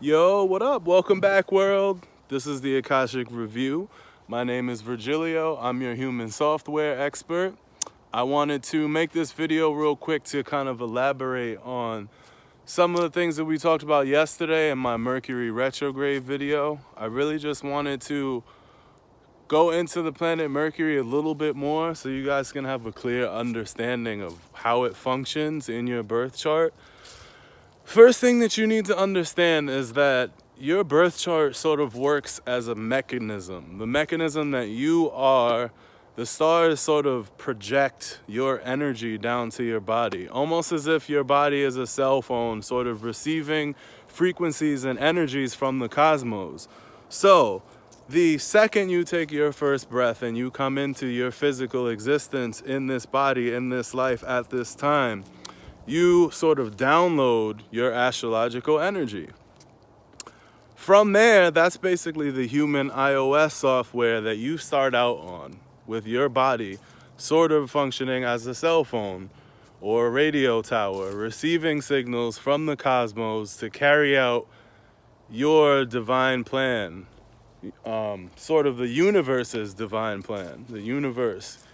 Yo, what up? Welcome back, world. This is the Akashic Review. My name is Virgilio. I'm your human software expert. I wanted to make this video real quick to kind of elaborate on some of the things that we talked about yesterday in my Mercury Retrograde video. I really just wanted to go into the planet Mercury a little bit more so you guys can have a clear understanding of how it functions in your birth chart. First thing that you need to understand is that your birth chart sort of works as a mechanism. The mechanism that you are, the stars sort of project your energy down to your body, almost as if your body is a cell phone sort of receiving frequencies and energies from the cosmos. So, the second you take your first breath and you come into your physical existence in this body, in this life, at this time, you sort of download your astrological energy. From there, that's basically the human iOS software that you start out on, with your body sort of functioning as a cell phone or a radio tower, receiving signals from the cosmos to carry out your divine plan, sort of the universe's divine plan, the universe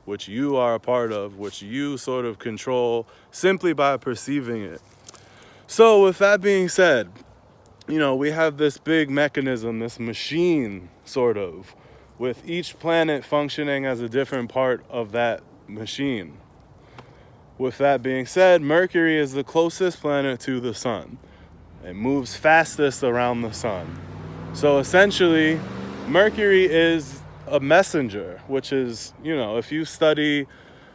which you are a part of, which you sort of control simply by perceiving it. So with that being said, we have this big mechanism, this machine sort of, with each planet functioning as a different part of that machine. With that being said, Mercury is the closest planet to the sun. It moves fastest around the sun. So essentially, Mercury is a messenger, which is, if you study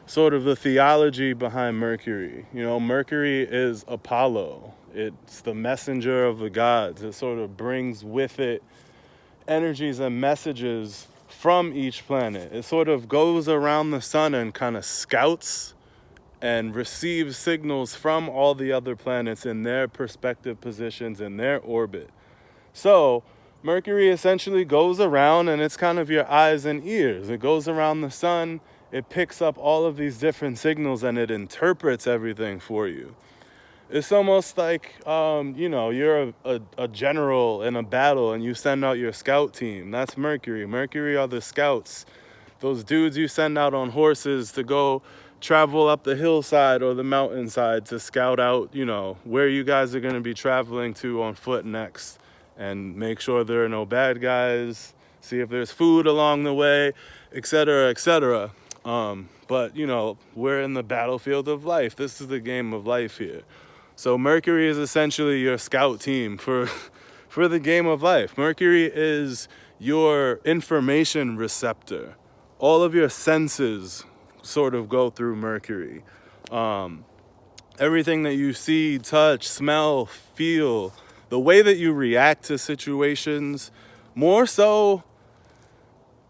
sort of the theology behind Mercury, Mercury is Apollo. It's the messenger of the gods. It sort of brings with it energies and messages from each planet. It sort of goes around the sun and kind of scouts and receives signals from all the other planets in their perspective positions in their orbit. So Mercury essentially goes around and it's kind of your eyes and ears. It goes around the sun, it picks up all of these different signals and it interprets everything for you. It's almost like, you're a general in a battle and you send out your scout team. That's Mercury. Mercury are the scouts. Those dudes you send out on horses to go travel up the hillside or the mountainside to scout out, where you guys are going to be traveling to on foot next. And make sure there are no bad guys, see if there's food along the way, etc., etc. But, we're in the battlefield of life. This is the game of life here. So Mercury is essentially your scout team for the game of life. Mercury is your information receptor. All of your senses sort of go through Mercury. Everything that you see, touch, smell, feel, the way that you react to situations, more so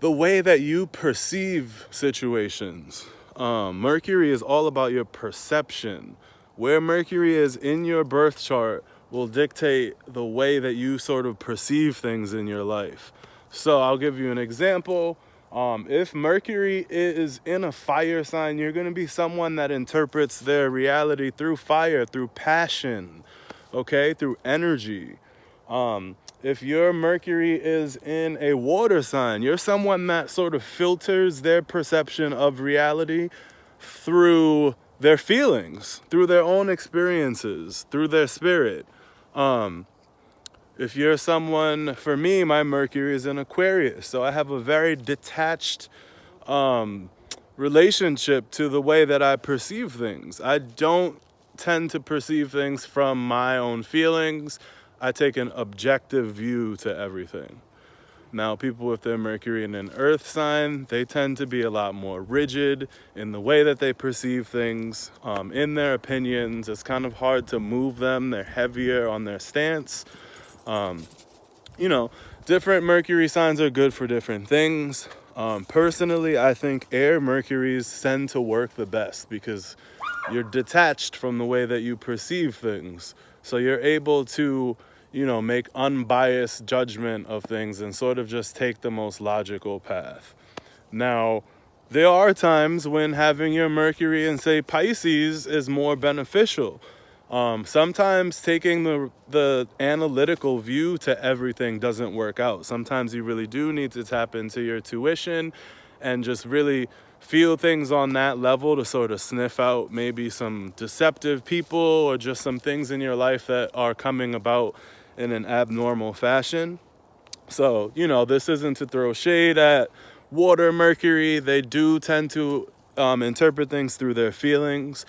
the way that you perceive situations. Mercury is all about your perception. Where Mercury is in your birth chart will dictate the way that you sort of perceive things in your life. So I'll give you an example. If Mercury is in a fire sign, you're going to be someone that interprets their reality through fire, through passion, through energy. If your Mercury is in a water sign, you're someone that sort of filters their perception of reality through their feelings, through their own experiences, through their spirit. If you're someone, for me, my Mercury is in Aquarius, so I have a very detached relationship to the way that I perceive things. I don't tend to perceive things from my own feelings. I take an objective view to everything. Now, people with their Mercury in an earth sign, they tend to be a lot more rigid in the way that they perceive things, in their opinions. It's kind of hard to move them. They're heavier on their stance. Different Mercury signs are good for different things. Personally, I think air Mercuries tend to work the best because you're detached from the way that you perceive things. So you're able to, make unbiased judgment of things and sort of just take the most logical path. Now, there are times when having your Mercury in, say, Pisces is more beneficial. Sometimes taking the analytical view to everything doesn't work out. Sometimes you really do need to tap into your tuition and just really feel things on that level to sort of sniff out maybe some deceptive people or just some things in your life that are coming about in an abnormal fashion. So, this isn't to throw shade at water Mercury. They do tend to interpret things through their feelings.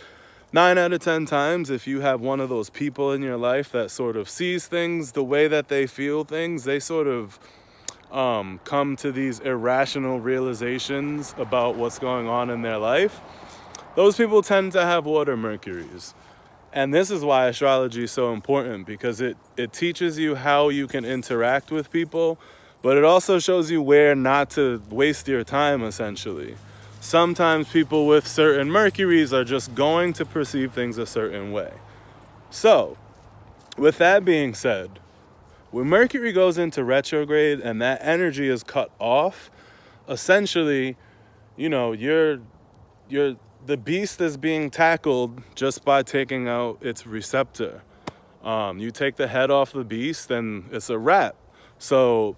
9 out of 10 times, if you have one of those people in your life that sort of sees things the way that they feel things, they sort of come to these irrational realizations about what's going on in their life. Those people tend to have water Mercuries. And this is why astrology is so important, because it teaches you how you can interact with people, but it also shows you where not to waste your time, essentially. Sometimes people with certain Mercuries are just going to perceive things a certain way. So, with that being said, when Mercury goes into retrograde and that energy is cut off, essentially, you're the beast is being tackled just by taking out its receptor. You take the head off the beast and it's a wrap. So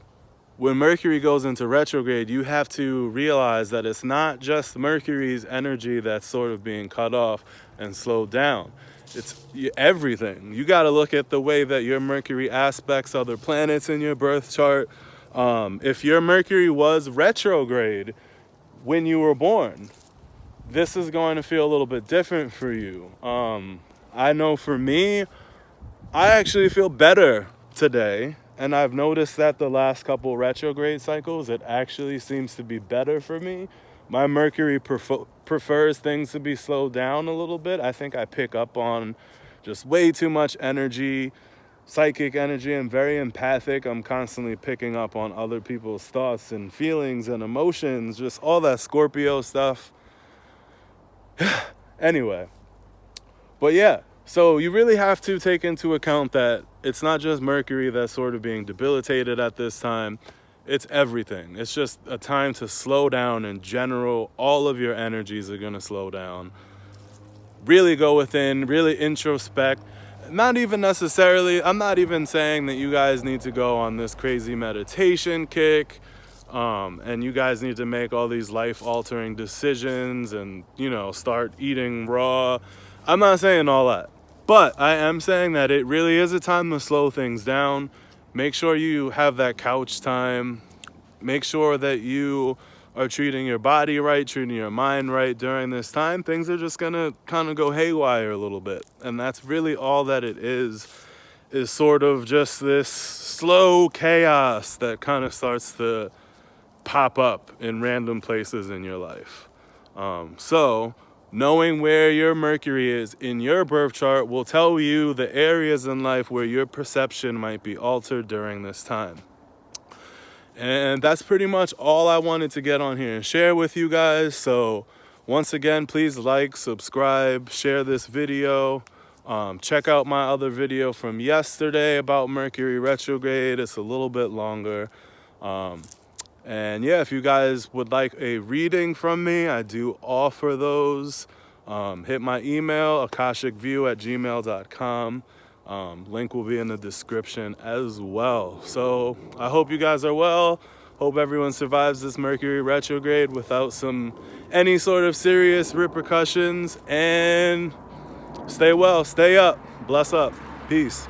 when Mercury goes into retrograde, you have to realize that it's not just Mercury's energy that's sort of being cut off and slowed down. It's everything. You got to look at the way that your Mercury aspects other planets in your birth chart. If your Mercury was retrograde when you were born, this is going to feel a little bit different for you. I know for me, I actually feel better today. And I've noticed that the last couple retrograde cycles, it actually seems to be better for me. My Mercury prefers things to be slowed down a little bit. I think I pick up on just way too much energy, psychic energy. I'm very empathic. I'm constantly picking up on other people's thoughts and feelings and emotions, just all that Scorpio stuff. Anyway, but yeah, so you really have to take into account that it's not just Mercury that's sort of being debilitated at this time. It's everything. It's just a time to slow down in general. All of your energies are going to slow down. Really go within, really introspect. Not even necessarily, I'm not even saying that you guys need to go on this crazy meditation kick. And you guys need to make all these life-altering decisions and, start eating raw. I'm not saying all that. But I am saying that it really is a time to slow things down. Make sure you have that couch time. Make sure that you are treating your body right, treating your mind right during this time. Things are just going to kind of go haywire a little bit. And that's really all that it is sort of just this slow chaos that kind of starts to pop up in random places in your life. So knowing where your Mercury is in your birth chart will tell you the areas in life where your perception might be altered during this time. And that's pretty much all I wanted to get on here and share with you guys. So once again, please like, subscribe, share this video. Check out my other video from yesterday about Mercury retrograde. It's a little bit longer. And yeah, if you guys would like a reading from me, I do offer those. Hit my email, akashicview@gmail.com. Link will be in the description as well. So I hope you guys are well. Hope everyone survives this Mercury retrograde without any sort of serious repercussions. And stay well, stay up, bless up, peace.